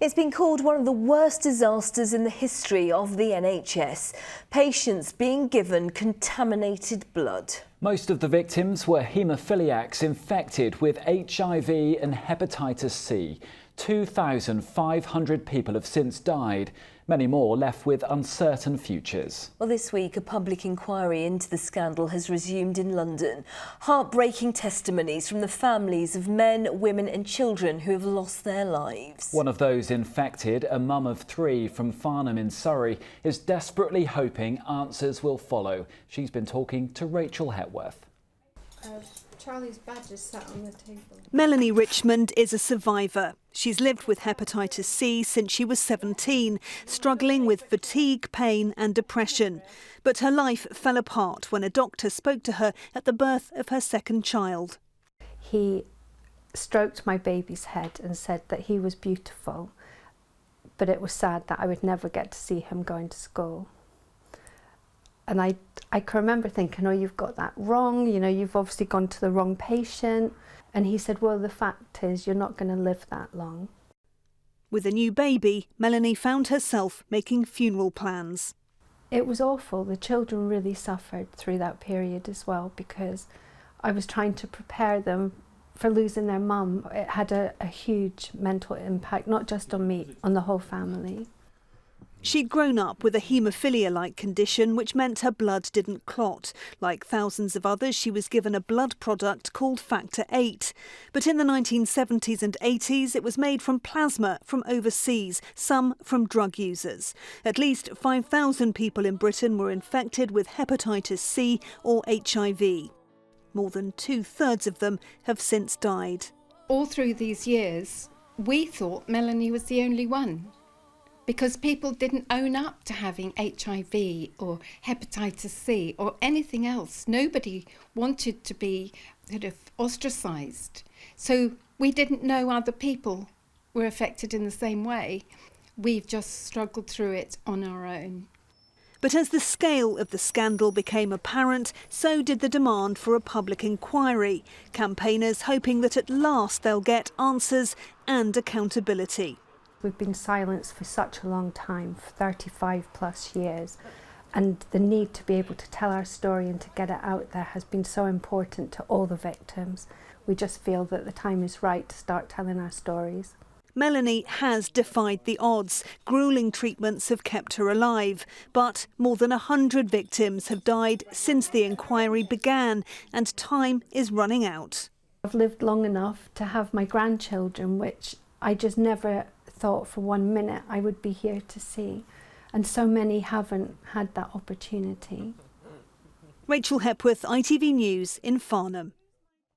It's been called one of the worst disasters in the history of the NHS. Patients being given contaminated blood. Most of the victims were haemophiliacs infected with HIV and hepatitis C. 2,500 people have since died. Many more left with uncertain futures. Well, this week, a public inquiry into the scandal has resumed in London. Heartbreaking testimonies from the families of men, women and children who have lost their lives. One of those infected, a mum of 3 from Farnham in Surrey, is desperately hoping answers will follow. She's been talking to Rachel Hepworth. Charlie's badge is sat on the table. Melanie Richmond is a survivor. She's lived with hepatitis C since she was 17, struggling with fatigue, pain and depression. But her life fell apart when a doctor spoke to her at the birth of her second child. He stroked my baby's head and said that he was beautiful, but it was sad that I would never get to see him going to school. And I can remember thinking, oh, you've got that wrong, you know, you've obviously gone to the wrong patient. And he said, well, the fact is you're not going to live that long. With a new baby, Melanie found herself making funeral plans. It was awful. The children really suffered through that period as well, because I was trying to prepare them for losing their mum. It had a huge mental impact, not just on me, on the whole family. She'd grown up with a haemophilia-like condition which meant her blood didn't clot. Like thousands of others, she was given a blood product called Factor VIII. But in the 1970s and 80s, it was made from plasma from overseas, some from drug users. At least 5,000 people in Britain were infected with hepatitis C or HIV. More than 2/3 of them have since died. All through these years, we thought Melanie was the only one, because people didn't own up to having HIV or hepatitis C or anything else. Nobody wanted to be sort of ostracised. So we didn't know other people were affected in the same way. We've just struggled through it on our own. But as the scale of the scandal became apparent, so did the demand for a public inquiry. Campaigners hoping that at last they'll get answers and accountability. We've been silenced for such a long time, for 35 plus years, and the need to be able to tell our story and to get it out there has been so important to all the victims. We just feel that the time is right to start telling our stories. Melanie has defied the odds. Gruelling treatments have kept her alive, but more than 100 victims have died since the inquiry began, and time is running out. I've lived long enough to have my grandchildren, which I just never thought for 1 minute I would be here to see, and so many haven't had that opportunity. Rachel Hepworth, ITV News in Farnham.